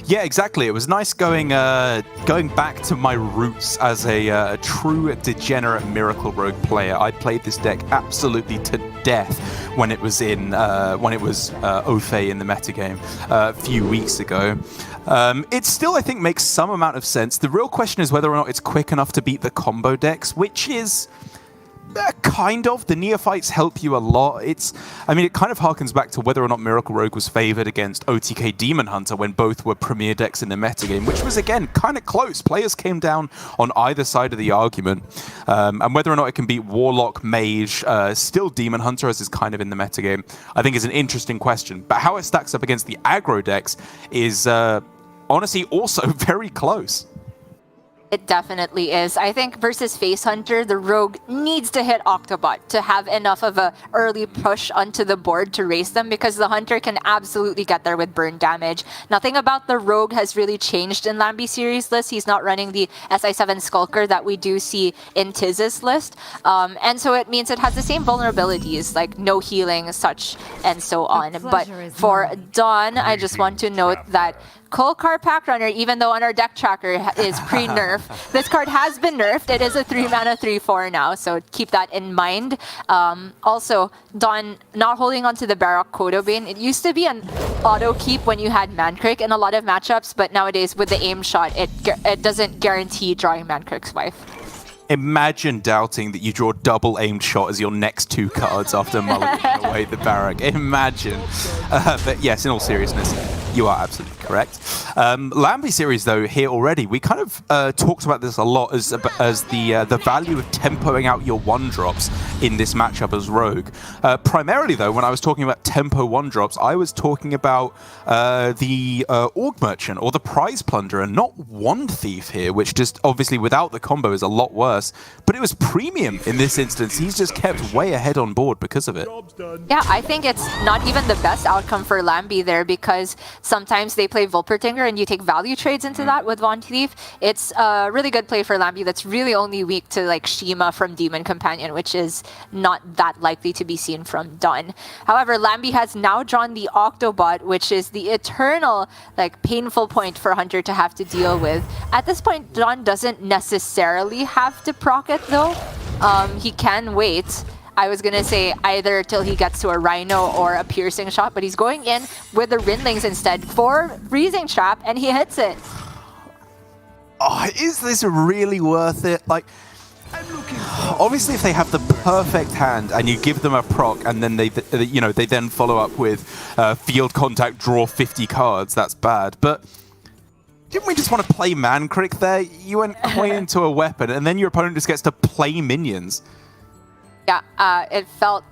Yeah, exactly. It was nice going back to my roots as a true degenerate Miracle Rogue player. I played this deck absolutely to death when it was Ophe in the metagame a few weeks ago. It still, I think, makes some amount of sense. The real question is whether or not it's quick enough to beat the combo decks, which is kind of. The neophytes help you a lot. It kind of harkens back to whether or not Miracle Rogue was favored against OTK Demon Hunter when both were premier decks in the metagame, which was, again, kind of close. Players came down on either side of the argument. And whether or not it can beat Warlock, Mage, still Demon Hunter, as is kind of in the metagame, I think is an interesting question. But how it stacks up against the aggro decks is, honestly, also very close. It definitely is. I think versus Face Hunter, the Rogue needs to hit Octobot to have enough of a early push onto the board to race them, because the Hunter can absolutely get there with burn damage. Nothing about the Rogue has really changed in lambyseries list. He's not running the SI7 Skulker that we do see in Tiz's list. And so it means it has the same vulnerabilities, like no healing, such, and so on. But for DawN, I just want to note that Kolkar Pack Runner, even though on our deck tracker is pre-nerf, this card has been nerfed. It is a 3-mana 3/4 now, so keep that in mind. Also, DawN not holding onto the Barak Kodo Bane. It used to be an auto keep when you had Mankrik in a lot of matchups, but nowadays with the aim shot, it doesn't guarantee drawing Mankrik's wife. Imagine doubting that you draw double aimed shot as your next two cards after mulliganing away the Barak. Imagine. But yes, in all seriousness, you are absolutely correct. lambyseries, though, here already, we kind of talked about this a lot as the value of tempoing out your 1-drops in this matchup as Rogue. Primarily, though, when I was talking about tempo 1-drops, I was talking about the Org Merchant or the Prize Plunderer, not Wand Thief here, which just obviously without the combo is a lot worse. But it was premium in this instance. He's just kept way ahead on board because of it. Yeah, I think it's not even the best outcome for Lamby there, because sometimes they play Vulpertinger and you take value trades into that with Wand Thief. It's a really good play for Lamby that's really only weak to like Shima from Demon Companion, which is not that likely to be seen from DawN. However, Lamby has now drawn the Octobot, which is the eternal like painful point for Hunter to have to deal with. At this point, DawN doesn't necessarily have to proc it though. He can wait. I was gonna say either till he gets to a Rhino or a piercing shot, but he's going in with the Rinlings instead for Freezing Trap, and he hits it. Oh, is this really worth it? Like, obviously, if they have the perfect hand and you give them a proc, and then they then follow up with field contact, draw 50 cards, that's bad. But didn't we just want to play Mankrik there? You went way into a weapon, and then your opponent just gets to play minions. Yeah, it felt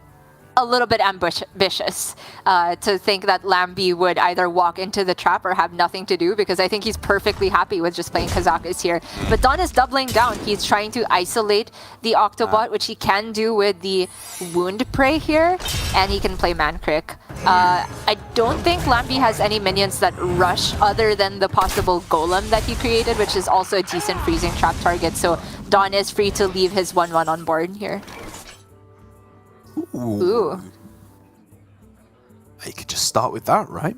a little bit ambitious to think that Lamby would either walk into the trap or have nothing to do, because I think he's perfectly happy with just playing Kazakus here. But DawN is doubling down. He's trying to isolate the Octobot, which he can do with the Wound Prey here, and he can play Mankrik. I don't think Lamby has any minions that rush other than the possible Golem that he created, which is also a decent Freezing Trap target, so DawN is free to leave his 1/1 on board here. Ooh. You could just start with that, right?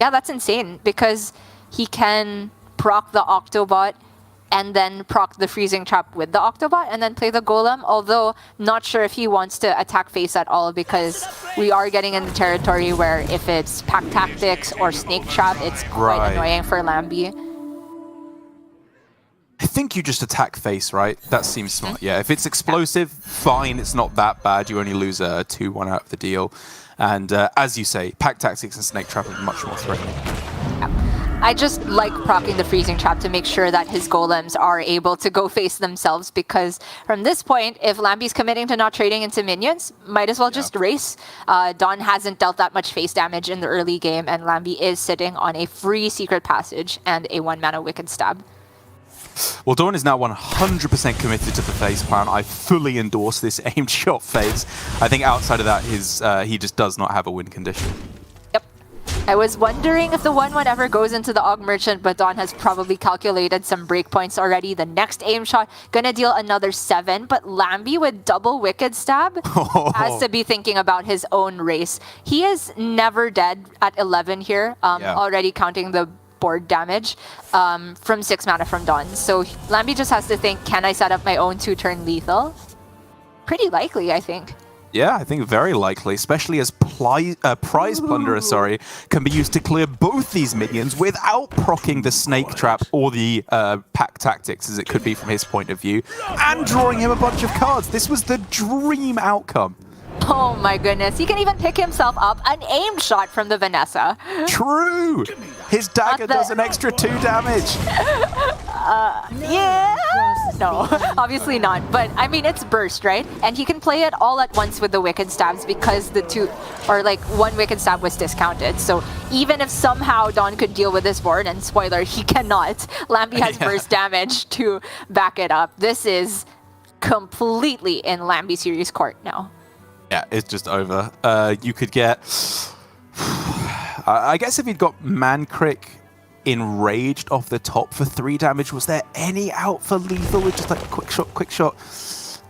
Yeah, that's insane, because he can proc the Octobot and then proc the Freezing Trap with the Octobot and then play the Golem, although not sure if he wants to attack face at all, because we are getting in the territory where if it's Pack Tactics or Snake Trap, it's quite annoying for Lamby. I think you just attack face, right? That seems smart. Yeah, if it's explosive, fine. It's not that bad. You only lose a 2-1 out of the deal. And as you say, Pack Tactics and Snake Trap are much more threatening. Yeah. I just like proccing the Freezing Trap to make sure that his golems are able to go face themselves, because from this point, if Lamby's committing to not trading into minions, might as well just race. DawN hasn't dealt that much face damage in the early game, and Lamby is sitting on a free Secret Passage and a 1-mana Wicked Stab. Well, DawN is now 100% committed to the face plan. I fully endorse this aimed shot face. I think outside of that, he just does not have a win condition. Yep. I was wondering if the 1/1 ever goes into the Aug Merchant, but DawN has probably calculated some breakpoints already. The next aim shot gonna deal another 7, but Lamby with double Wicked Stab has to be thinking about his own race. He is never dead at 11 here, already counting the board damage from 6 mana from DawN. So Lamby just has to think, can I set up my own 2-turn lethal? Pretty likely, I think. Yeah, I think very likely, especially as Prize Plunderer, can be used to clear both these minions without proccing the Snake Trap or the Pack Tactics, as it could be from his point of view, and drawing him a bunch of cards. This was the dream outcome. Oh my goodness, he can even pick himself up an aim shot from the Vanessa. True! His dagger does an extra 2 damage. Yeah? No, obviously not. But I mean, it's burst, right? And he can play it all at once with the Wicked Stabs because the 2, or like 1 Wicked Stab was discounted. So even if somehow DawN could deal with this board, and spoiler, he cannot, Lamby has burst damage to back it up. This is completely in Lamby series court now. Yeah, it's just over. You could get... I guess if he'd got Mankrik enraged off the top for 3 damage, was there any out for lethal with just like a quick shot?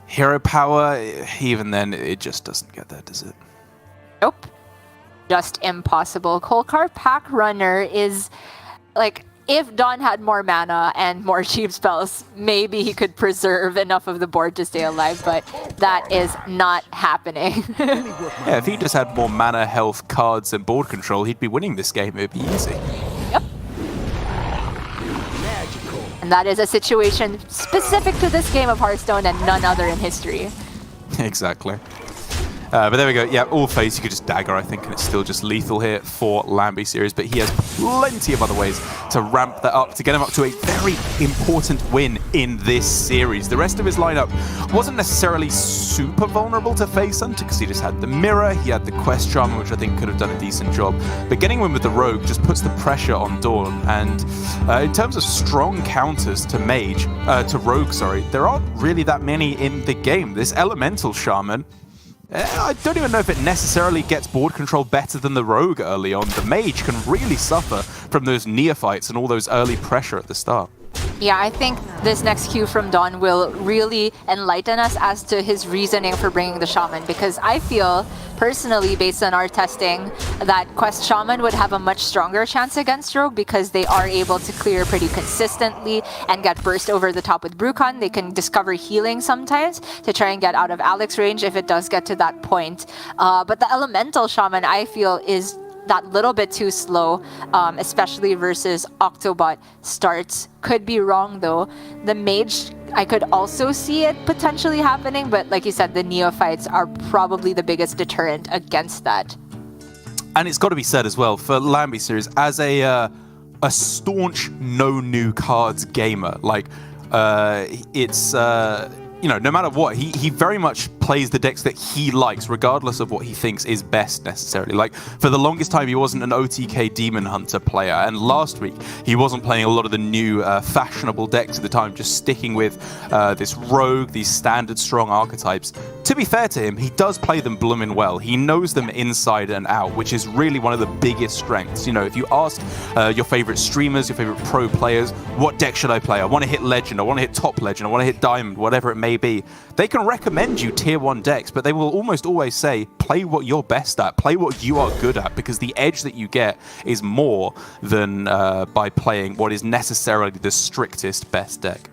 Hero power, even then, it just doesn't get there, does it? Nope. Just impossible. Kolkar Pack Runner is like... If DawN had more mana and more cheap spells, maybe he could preserve enough of the board to stay alive, but that is not happening. Yeah, if he just had more mana, health, cards, and board control, he'd be winning this game. It'd be easy. Yep. And that is a situation specific to this game of Hearthstone and none other in history. Exactly. But there we go. Yeah, all face, you could just dagger, I think, and it's still just lethal here for lambyseries. But he has plenty of other ways to ramp that up, to get him up to a very important win in this series. The rest of his lineup wasn't necessarily super vulnerable to face hunter because he just had the mirror, he had the quest Shaman, which I think could have done a decent job. But getting a win with the rogue just puts the pressure on DawN. And in terms of strong counters to Mage, to rogue, there aren't really that many in the game. This elemental Shaman, I don't even know if it necessarily gets board control better than the rogue early on. The Mage can really suffer from those neophytes and all those early pressure at the start. Yeah, I think this next cue from DawN will really enlighten us as to his reasoning for bringing the Shaman, because I feel, personally, based on our testing, that Quest Shaman would have a much stronger chance against Rogue because they are able to clear pretty consistently and get burst over the top with Brucon. They can discover healing sometimes to try and get out of Alex range if it does get to that point. But the Elemental Shaman, I feel, is that little bit too slow, especially versus Octobot starts. Could be wrong though. The Mage, I could also see it potentially happening, but like you said, the Neophytes are probably the biggest deterrent against that. And it's got to be said as well, for lambyseries, as a staunch no new cards gamer, like it's you know, no matter what, he very much plays the decks that he likes, regardless of what he thinks is best necessarily. Like, for the longest time, he wasn't an OTK Demon Hunter player, and last week, he wasn't playing a lot of the new fashionable decks at the time, just sticking with this rogue, these standard strong archetypes. To be fair to him, he does play them blooming well. He knows them inside and out, which is really one of the biggest strengths. You know, if you ask your favorite streamers, your favorite pro players, what deck should I play? I want to hit Legend, I want to hit Top Legend, I want to hit Diamond, whatever it may be. They can recommend you tier 1 decks, but they will almost always say, play what you're best at, play what you are good at, because the edge that you get is more than by playing what is necessarily the strictest best deck.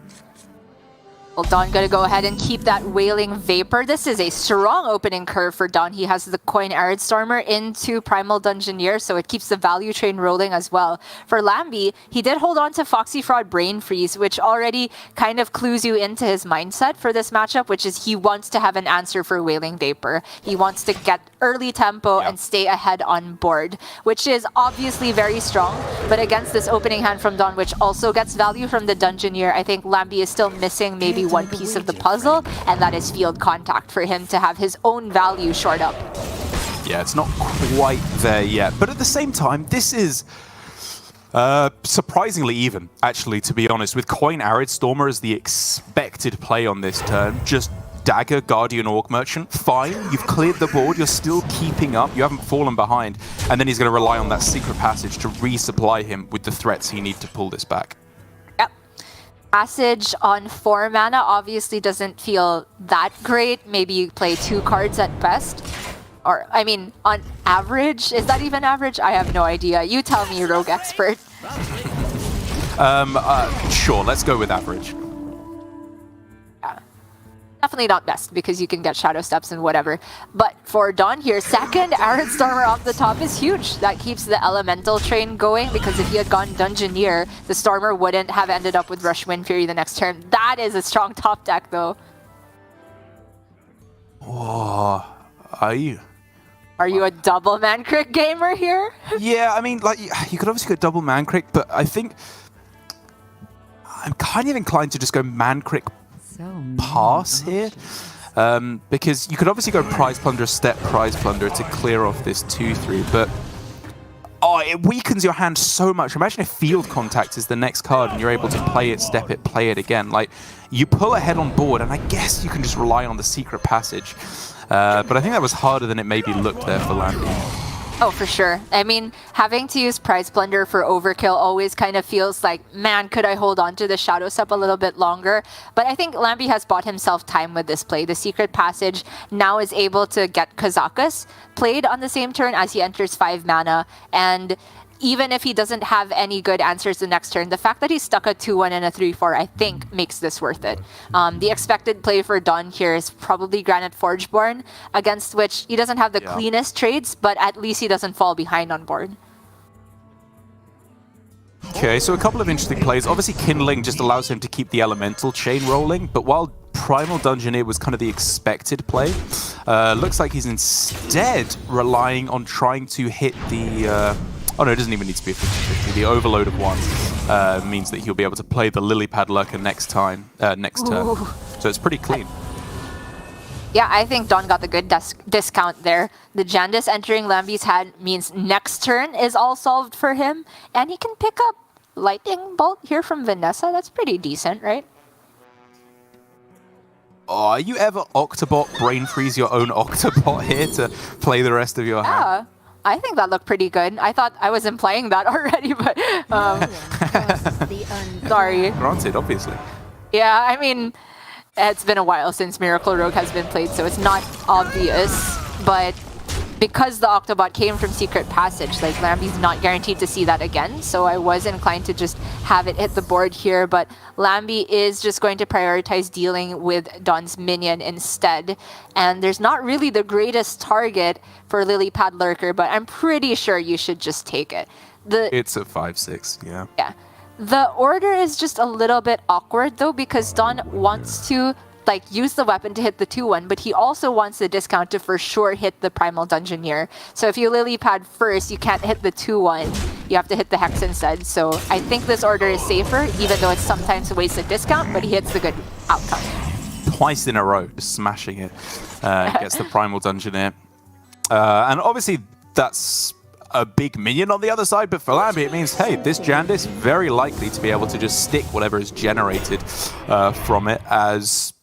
Well, DawN gonna go ahead and keep that Wailing Vapor. This is a strong opening curve for DawN. He has the Coin Arid Stormer into Primal Dungeoneer, so it keeps the value train rolling as well. For Lamby, he did hold on to Foxy Fraud Brain Freeze, which already kind of clues you into his mindset for this matchup, which is he wants to have an answer for Wailing Vapor. He wants to get early tempo and stay ahead on board, which is obviously very strong. But against this opening hand from DawN, which also gets value from the Dungeoneer, I think Lamby is still missing maybe one piece of the puzzle, and that is field contact for him to have his own value short up. Yeah, it's not quite there yet, but at the same time, this is surprisingly even, actually, to be honest, with Coin Arid Stormer as the expected play on this turn. Just Dagger, Guardian Orc Merchant, fine, you've cleared the board, you're still keeping up, you haven't fallen behind, and then he's going to rely on that Secret Passage to resupply him with the threats he needs to pull this back. Passage on 4 mana obviously doesn't feel that great. Maybe you play 2 cards at best. Or, I mean, on average, is that even average? I have no idea. You tell me, Rogue Expert. Sure, let's go with average. Yeah. Definitely not best because you can get Shadow Steps and whatever. But for DawN here, second Arid Stormer off the top is huge. That keeps the Elemental train going because if he had gone Dungeoneer, the Stormer wouldn't have ended up with Rush Wind Fury the next turn. That is a strong top deck though. Oh, are you? Are you a double Mankrik gamer here? Yeah, I mean, like, you could obviously go double Mankrik, but I think I'm kind of inclined to just go Mankrik pass here. Because you could obviously go Prize Plunder, Step Prize Plunder to clear off this 2-3, but it weakens your hand so much. Imagine if Field Contact is the next card and you're able to play it, step it, play it again. Like, you pull ahead on board, and I guess you can just rely on the Secret Passage. But I think that was harder than it maybe looked there for Lamby. Oh, for sure. I mean, having to use Prize Plunder for overkill always kind of feels like, man, could I hold on to the Shadow Step a little bit longer? But I think Lamby has bought himself time with this play. The Secret Passage now is able to get Kazakus played on the same turn as he enters 5 mana, and even if he doesn't have any good answers the next turn, the fact that he's stuck a 2-1 and a 3-4, I think, makes this worth it. The expected play for DawN here is probably Granite Forgeborn, against which he doesn't have the cleanest trades, but at least he doesn't fall behind on board. Okay, so a couple of interesting plays. Obviously, Kindling just allows him to keep the Elemental chain rolling, but while Primal Dungeoneer was kind of the expected play, looks like he's instead relying on trying to hit the... oh no, it doesn't even need to be a 50-50. The Overload of 1 means that he'll be able to play the Lily Pad Lurker next turn. So it's pretty clean. Yeah, I think DawN got the good discount there. The Jandice entering Lamby's hand means next turn is all solved for him, and he can pick up Lightning Bolt here from Vanessa. That's pretty decent, right? Oh, are you ever Octobot brain freeze your own Octobot here to play the rest of your hand? I think that looked pretty good. I thought I was implying that already, but sorry. Granted, obviously. Yeah, I mean, it's been a while since Miracle Rogue has been played, so it's not obvious. But because the Octobot came from Secret Passage, like, Lamby's not guaranteed to see that again, so I was inclined to just have it hit the board here, but Lamby is just going to prioritize dealing with DawN's minion instead. And there's not really the greatest target for Lily Pad Lurker, but I'm pretty sure you should just take it. It's a 5-6, yeah. Yeah. The order is just a little bit awkward, though, because DawN wants to use the weapon to hit the 2-1, but he also wants the discount to for sure hit the Primal Dungeoneer. So if you Lily Pad first, you can't hit the 2-1. You have to hit the Hex instead. So I think this order is safer, even though it's sometimes a wasted discount, but he hits the good outcome. Twice in a row, just smashing it. Gets the Primal Dungeoneer. And obviously, that's a big minion on the other side, but for Lamby, it means, hey, this Jandice very likely to be able to just stick whatever is generated from it as...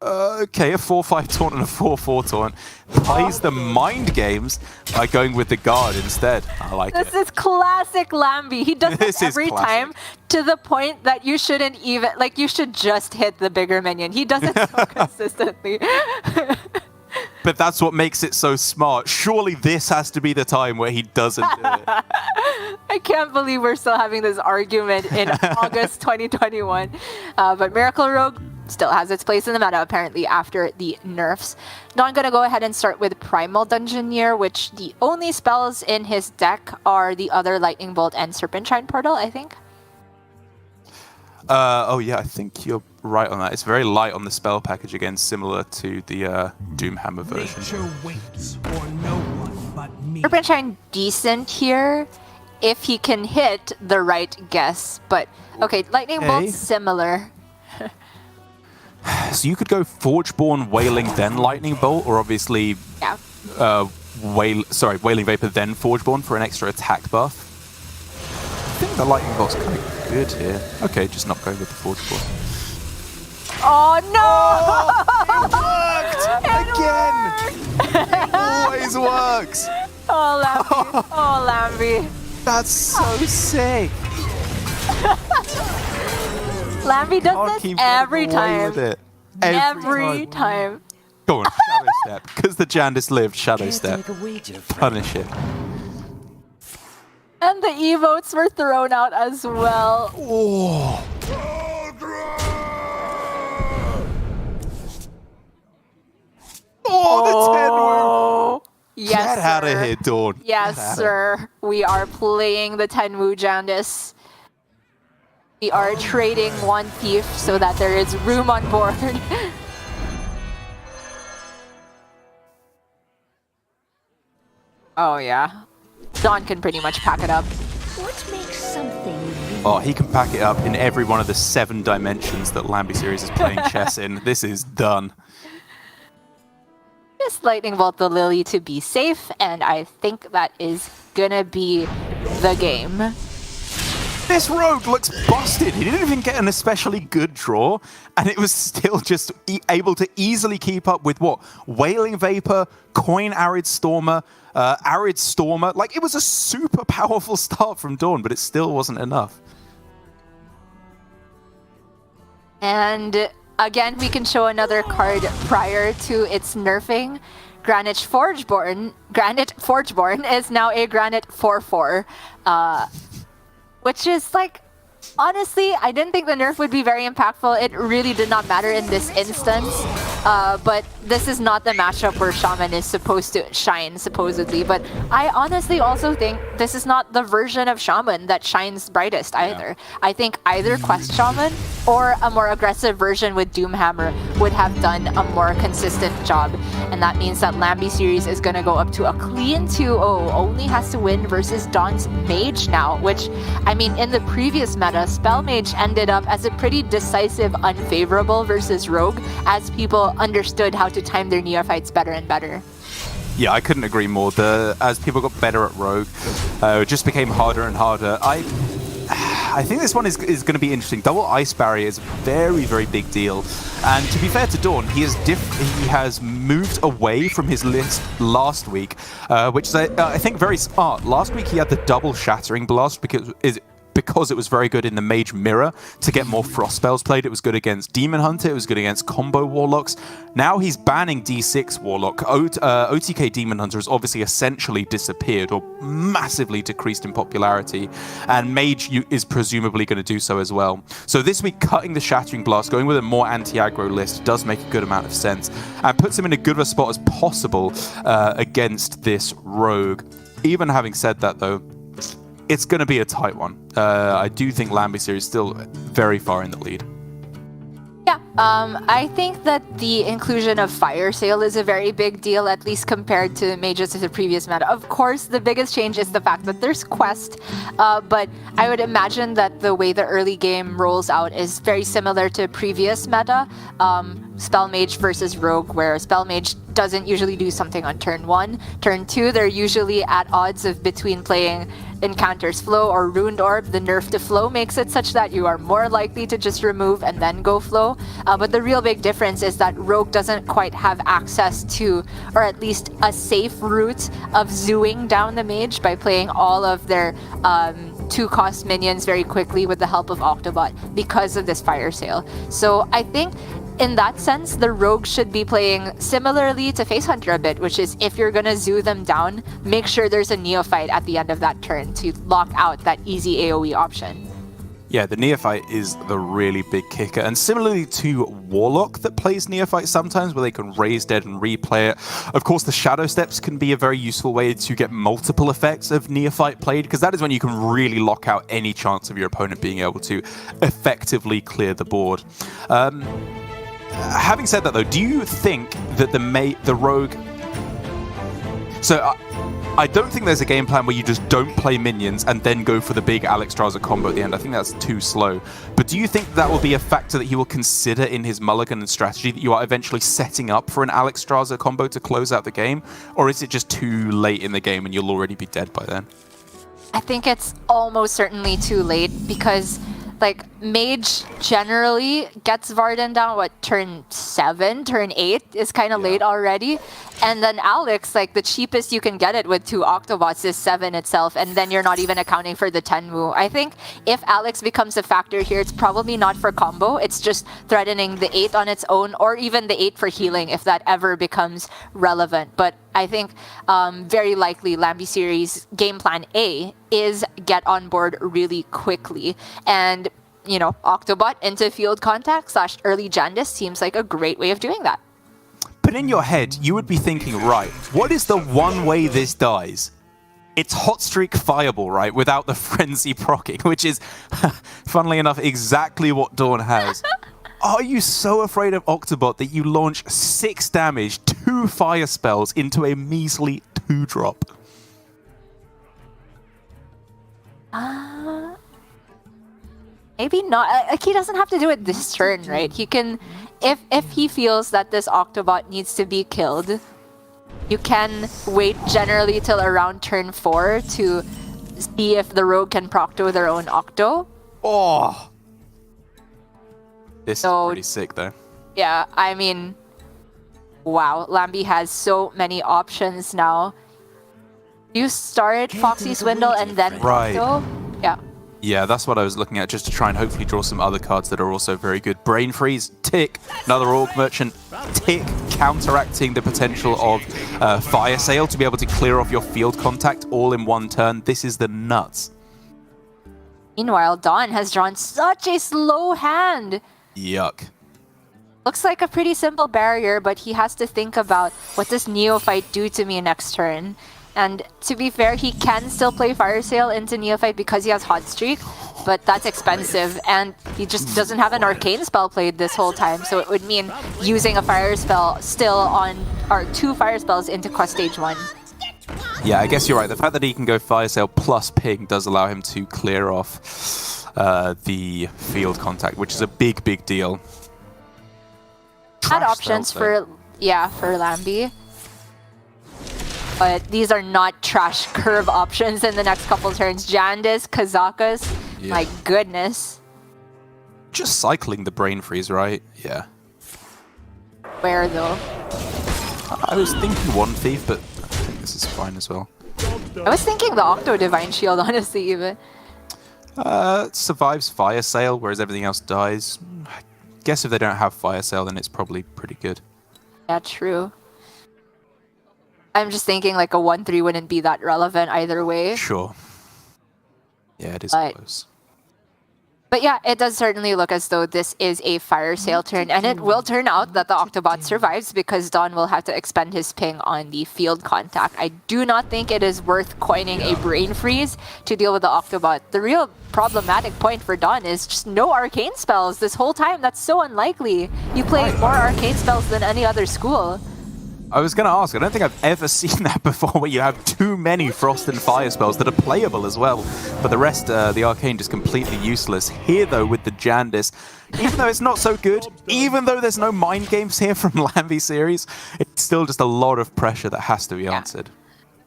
okay, a 4-5 taunt and a 4-4 taunt. Plays the mind games by going with the guard instead. I like it. This is classic Lamby. He does this every time to the point that you shouldn't even, you should just hit the bigger minion. He does it so consistently. But that's what makes it so smart. Surely this has to be the time where he doesn't do it. I can't believe we're still having this argument in August 2021. But Miracle Rogue still has its place in the meta, apparently, after the nerfs. Now I'm going to go ahead and start with Primal Dungeoneer, which the only spells in his deck are the other Lightning Bolt and Serpentine Portal, I think. Oh yeah, I think you're right on that. It's very light on the spell package, again, similar to the Doomhammer version. Serpentine decent here, if he can hit the right guess. But, okay, Lightning Bolt's similar. So you could go Forgeborn, Wailing, then Lightning Bolt, or obviously Wailing Vapor, then Forgeborn for an extra attack buff. I think the Lightning Bolt's kind of good here. Okay, just not going with the Forgeborn. Oh no! Oh, it worked! Again! It always works! Oh, Lamby. Oh, Lamby. That's so sick! Lamby does this every time. Every time. Go on, Shadow Step. Because the Jandice lived, Shadow Step. Punish it. And the emotes were thrown out as well. Oh. Oh, the 10 Wu! Yes, Get out of sir. here, DawN. Yes, sir. We are playing the 10 Wu Jandis. We are trading one thief so that there is room on board. Oh yeah. DawN can pretty much pack it up. What makes something... Oh, he can pack it up in every one of the 7 dimensions that lambyseries is playing chess in. This is done. Just lightning bolt the Lily to be safe, and I think that is gonna be the game. This rogue looks busted. He didn't even get an especially good draw, and it was still just able to easily keep up with what? Wailing Vapor, Coin Arid Stormer, Arid Stormer. Like, it was a super powerful start from DawN, but it still wasn't enough. And again, we can show another card prior to its nerfing. Granite Forgeborn is now a Granite 4/4. Which is like, honestly, I didn't think the nerf would be very impactful. It really did not matter in this instance. But this is not the matchup where Shaman is supposed to shine, supposedly. But I honestly also think this is not the version of Shaman that shines brightest either. Yeah. I think either Quest Shaman or a more aggressive version with Doomhammer would have done a more consistent job. And that means that lambyseries is going to go up to a clean 2-0. Only has to win versus DawN's Mage now, which, I mean, in the previous meta, Spell Mage ended up as a pretty decisive unfavorable versus Rogue, as people understood how to time their neophytes better and better. Yeah, I couldn't agree more. As people got better at Rogue, it just became harder and harder. I think this one is going to be interesting. Double Ice Barrier is a very, very big deal. And to be fair to DawN, he has moved away from his list last week, which is, I think, very smart. Last week he had the double Shattering Blast because it was very good in the Mage Mirror to get more Frost spells played. It was good against Demon Hunter. It was good against combo Warlocks. Now he's banning D6 Warlock. OTK Demon Hunter has obviously essentially disappeared or massively decreased in popularity. And Mage is presumably going to do so as well. So this week, cutting the Shattering Blast, going with a more anti-aggro list does make a good amount of sense and puts him in a good of a spot as possible against this Rogue. Even having said that, though, it's going to be a tight one. I do think lambyseries is still very far in the lead. Yeah, I think that the inclusion of Fire Sale is a very big deal, at least compared to Mages of the previous meta. Of course, the biggest change is the fact that there's Quest, but I would imagine that the way the early game rolls out is very similar to previous meta. Spell Mage versus Rogue, where Spell Mage doesn't usually do something on turn 1. Turn 2, they're usually at odds of between playing Encounters Flow or Ruined Orb. The nerf to Flow makes it such that you are more likely to just remove and then go Flow. But the real big difference is that Rogue doesn't quite have access to, or at least a safe route of zooing down the Mage by playing all of their 2-cost minions very quickly with the help of Octobot because of this Fire Sale. So I think in that sense, the Rogue should be playing similarly to Face Hunter a bit, which is if you're gonna zoo them down, make sure there's a Neophyte at the end of that turn to lock out that easy AoE option. Yeah, the Neophyte is the really big kicker. And similarly to Warlock that plays Neophyte sometimes, where they can raise dead and replay it. Of course, the Shadow Steps can be a very useful way to get multiple effects of Neophyte played, because that is when you can really lock out any chance of your opponent being able to effectively clear the board. Having said that, though, do you think that the Rogue... So, I don't think there's a game plan where you just don't play minions and then go for the big Alexstrasza combo at the end. I think that's too slow. But do you think that will be a factor that he will consider in his mulligan and strategy, that you are eventually setting up for an Alexstrasza combo to close out the game? Or is it just too late in the game and you'll already be dead by then? I think it's almost certainly too late because... like, Mage generally gets Varden down, what, turn 7, turn 8 is kind of late already. And then Alex, like, the cheapest you can get it with 2 Octobots is 7 itself, and then you're not even accounting for the 10 Wu. I think if Alex becomes a factor here, it's probably not for combo, it's just threatening the 8 on its own, or even the 8 for healing if that ever becomes relevant. But I think very likely lambyseries game plan A is get on board really quickly. And, you know, Octobot into field contact / early Jandis seems like a great way of doing that. But in your head, you would be thinking, right, what is the one way this dies? It's Hot Streak Fireball, right, without the Frenzy proccing, which is, funnily enough, exactly what DawN has. Are you so afraid of Octobot that you launch 6 damage, 2 fire spells into a measly 2-drop? Maybe not. Like, he doesn't have to do it this turn, right? He can, if he feels that this Octobot needs to be killed, you can wait generally till around turn 4 to see if the rogue can procto their own Octo. Oh! This is pretty sick, though. Yeah, I mean, wow. Lamby has so many options now. You start Foxy Swindle and then Octo? Yeah. Yeah, that's what I was looking at, just to try and hopefully draw some other cards that are also very good. Brain Freeze, tick. Another Orc Merchant, tick. Counteracting the potential of Fire Sale to be able to clear off your field contact all in one turn. This is the nuts. Meanwhile, DawN has drawn such a slow hand. Yuck. Looks like a pretty simple barrier, but he has to think about what does Neophyte do to me next turn. And to be fair, he can still play Fire Sale into Neophyte because he has Hot Streak, but that's expensive, and he just doesn't have an Arcane spell played this whole time, so it would mean using a Fire Spell still on, or 2 Fire Spells into Quest Stage 1. Yeah, I guess you're right. The fact that he can go Fire Sale plus Ping does allow him to clear off the field contact, which is a big, big deal. Had options for Lamby. But these are not trash curve options in the next couple turns. Jandis, Kazakas, my goodness. Just cycling the Brain Freeze, right? Yeah. Where though? I was thinking One Thief, but I think this is fine as well. I was thinking the Octo Divine Shield, honestly, even. Survives Fire Sale, whereas everything else dies. I guess if they don't have Fire Sale, then it's probably pretty good. Yeah, true. I'm just thinking like a 1-3 wouldn't be that relevant either way. Sure. Yeah, it is close. But yeah, it does certainly look as though this is a Fire Sale turn, and it will turn out that the Octobot survives because DawN will have to expend his ping on the field contact. I do not think it is worth coining a Brain Freeze to deal with the Octobot. The real problematic point for DawN is just no Arcane spells this whole time. That's so unlikely. You play more Arcane spells than any other school. I was going to ask, I don't think I've ever seen that before, where you have too many Frost and Fire spells that are playable as well. But the rest, the Arcane, just completely useless. Here, though, with the Jandis, even though it's not so good, even though there's no mind games here from lambyseries, it's still just a lot of pressure that has to be answered.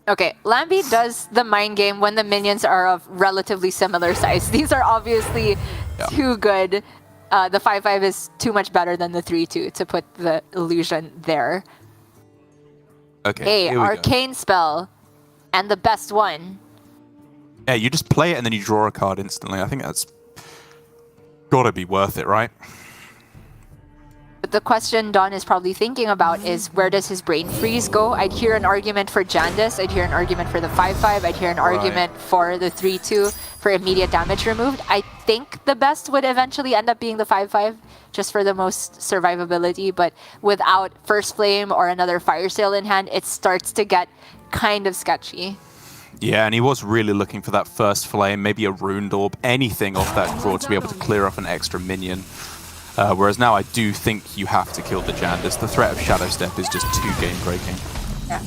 Okay, Lamby does the mind game when the minions are of relatively similar size. These are obviously too good. The 5/5 is too much better than the 3/2 to put the illusion there. Okay, hey, Arcane spell, and the best one. Yeah, you just play it and then you draw a card instantly. I think that's gotta be worth it, right? But the question DawN is probably thinking about is where does his Brain Freeze go? I'd hear an argument for Jandis, I'd hear an argument for the 5/5, I'd hear an argument for the 3/2 for immediate damage removed. I think the best would eventually end up being the 5/5, just for the most survivability, but without First Flame or another Fire Sale in hand, it starts to get kind of sketchy. Yeah, and he was really looking for that First Flame, maybe a Runed Orb, anything off that draw to be able to clear off an extra minion. Whereas now I do think you have to kill the Jandis. The threat of Shadow Step is just too game-breaking. Yeah.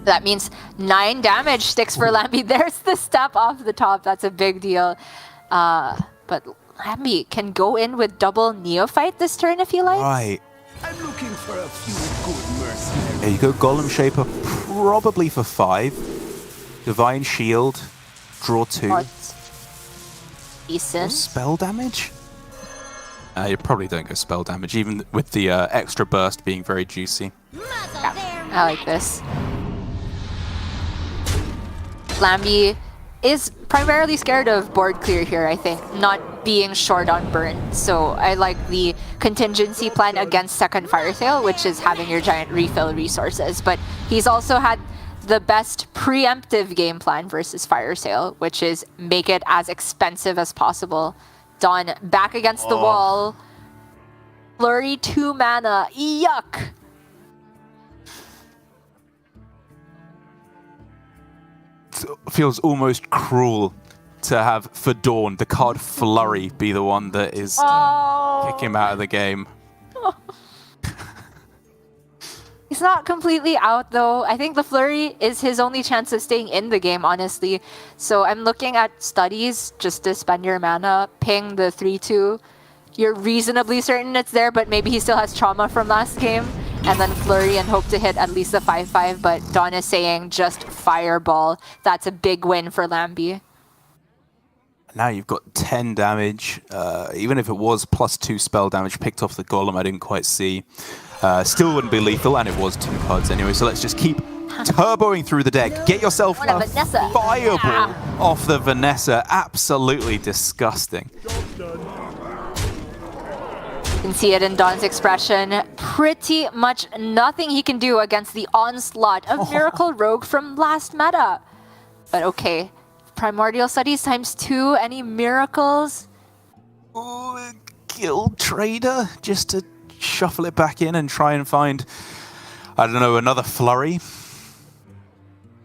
That means 9 damage sticks for Lamby. There's the step off the top. That's a big deal. But Lamby can go in with double Neophyte this turn if you like. Right. I'm looking for a few good mercenaries. There you go, Golem Shaper probably for 5. Divine Shield, draw 2. Decent. Spell damage? You probably don't go spell damage, even with the extra burst being very juicy. Yeah, I like this. Lamby is primarily scared of board clear here, I think, not being short on burn. So I like the contingency plan against second Fire Sale, which is having your giant refill resources. But he's also had the best preemptive game plan versus Fire Sale, which is make it as expensive as possible. DawN back against the wall. Flurry 2 mana. Yuck! Feels almost cruel to have for DawN the card Flurry be the one that is kick him out of the game. He's not completely out though. I think the Flurry is his only chance of staying in the game, honestly. So I'm looking at studies just to spend your mana, ping the 3-2. You're reasonably certain it's there, but maybe he still has trauma from last game. And then Flurry and hope to hit at least a 5-5, but DawN is saying just Fireball. That's a big win for Lamby. Now you've got 10 damage. Even if it was +2 spell damage picked off the Golem, I didn't quite see. Still wouldn't be lethal, and it was 2 cards anyway, so let's just keep turboing through the deck. Get yourself a Fireball off the Vanessa. Absolutely disgusting. You can see it in DawN's expression. Pretty much nothing he can do against the onslaught of Miracle Rogue from last meta. But okay, Primordial Studies ×2, any miracles? Ooh, Guild Trader, just to shuffle it back in and try and find, I don't know, another Flurry.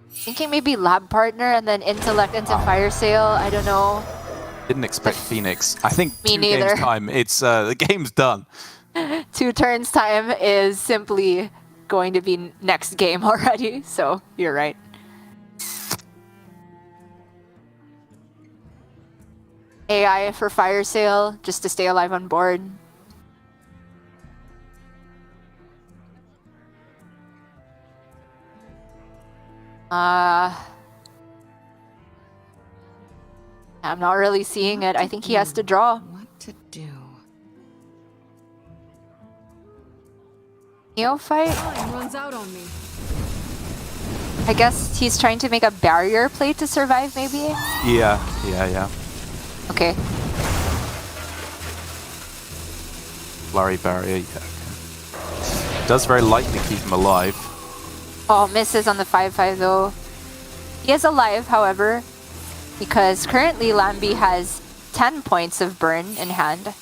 Thinking maybe Lab Partner and then Intellect into Fire Sale, I don't know. Didn't expect Phoenix. I think Me 2 neither. games time, it's the game's done. 2 turns time is simply going to be next game already, so you're right. AI for Fire Sale, just to stay alive on board. I'm not really seeing it. I think he has to draw. What to do? Neophyte? Time runs out on me. I guess he's trying to make a barrier play to survive, maybe? Yeah. Okay. Flurry barrier, yeah. Okay. Does very lightly keep him alive. Oh, misses on the 5-5 though. He is alive, however, because currently Lamby has 10 points of burn in hand.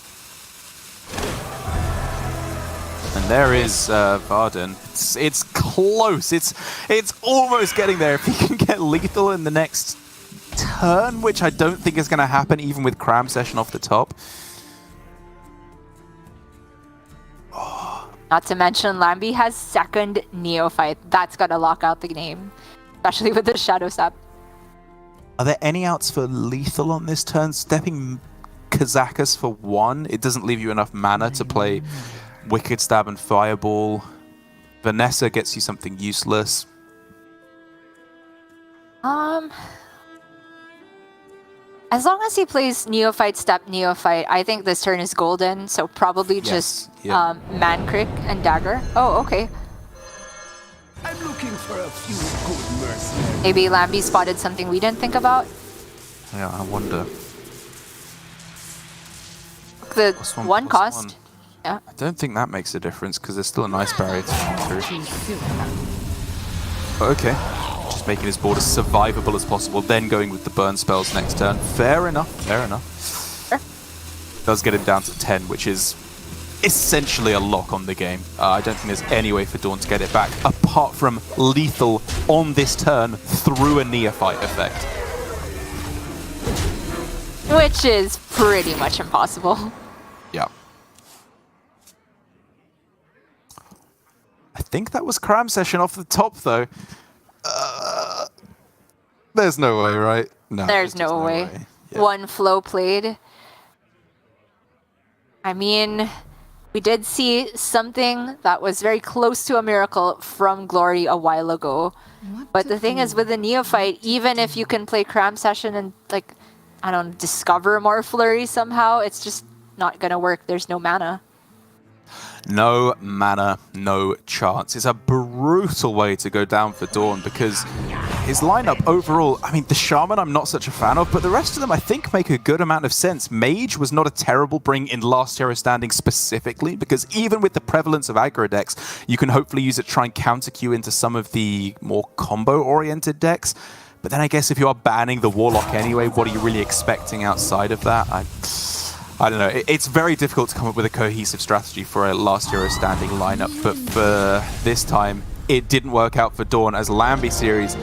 And there is Varden. It's close. It's almost getting there. If he can get lethal in the next turn, which I don't think is going to happen, even with Cram Session off the top. Not to mention, Lamby has second Neophyte. That's got to lock out the game, especially with the Shadow Step. Are there any outs for lethal on this turn? Stepping Kazakus for 1. It doesn't leave you enough mana to play Wicked Stab and Fireball. Vanessa gets you something useless. As long as he plays Neophyte, Step, Neophyte, I think this turn is golden, so probably just Mancrick and Dagger. Oh, okay. I'm looking for a few good mercenaries. Maybe Lamby spotted something we didn't think about. Yeah, I wonder. The +1, one +1. cost. Yeah. I don't think that makes a difference because there's still a nice barrier to come through. But okay. Just making his board as survivable as possible, then going with the burn spells next turn. Fair enough. Sure. Does get him down to 10, which is essentially a lock on the game. I don't think there's any way for DawN to get it back, apart from lethal on this turn through a Neophyte effect. Which is pretty much impossible. Yeah. I think that was Cram Session off the top, though. There's no way, right? No. There's no way. Yeah. One flow played. I mean, we did see something that was very close to a miracle from Glory a while ago. But the thing is, with the Neophyte, even if you can play Cram Session and, like, I don't know, discover more Flurry somehow, it's just not gonna work. There's no mana. No mana, no chance. It's a brutal way to go down for DawN because his lineup overall, I mean, the Shaman I'm not such a fan of, but the rest of them I think make a good amount of sense. Mage was not a terrible bring in last hero standing specifically, because even with the prevalence of aggro decks, you can hopefully use it to try and counter queue into some of the more combo-oriented decks. But then I guess if you are banning the Warlock anyway, what are you really expecting outside of that? I don't know. It's very difficult to come up with a cohesive strategy for a last hero standing lineup, but for this time, it didn't work out for DawN as lambyseries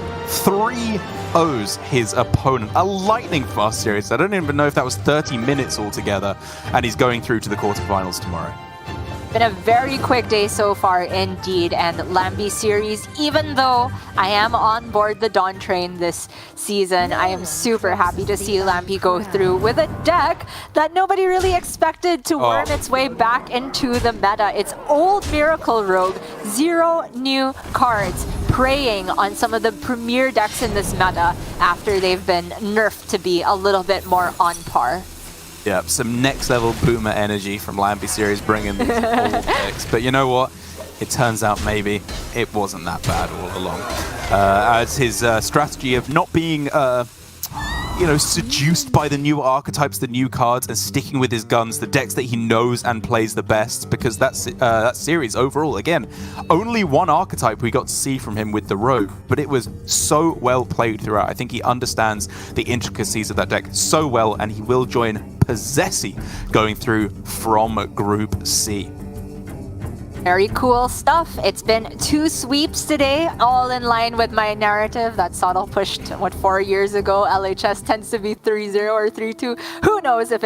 3-0s his opponent. A lightning fast series. I don't even know if that was 30 minutes altogether, and he's going through to the quarterfinals tomorrow. Been a very quick day so far indeed, and lambyseries, even though I am on board the DawN train this season, I am super happy to see Lamby go through with a deck that nobody really expected to worm its way back into the meta. It's old Miracle Rogue, 0 new cards, preying on some of the premier decks in this meta after they've been nerfed to be a little bit more on par. Yep, some next level boomer energy from lambyseries bringing these old decks. But you know what? It turns out maybe it wasn't that bad all along. As his strategy of not being, seduced by the new archetypes, the new cards, and sticking with his guns, the decks that he knows and plays the best, because that series overall, again, only one archetype we got to see from him with the Rogue, but it was so well played throughout. I think he understands the intricacies of that deck so well, and he will join Possessi going through from Group C. Very cool stuff. It's been 2 sweeps today, all in line with my narrative that Sottle pushed, 4 years ago. LHS tends to be 3-0 or 3-2. Who knows if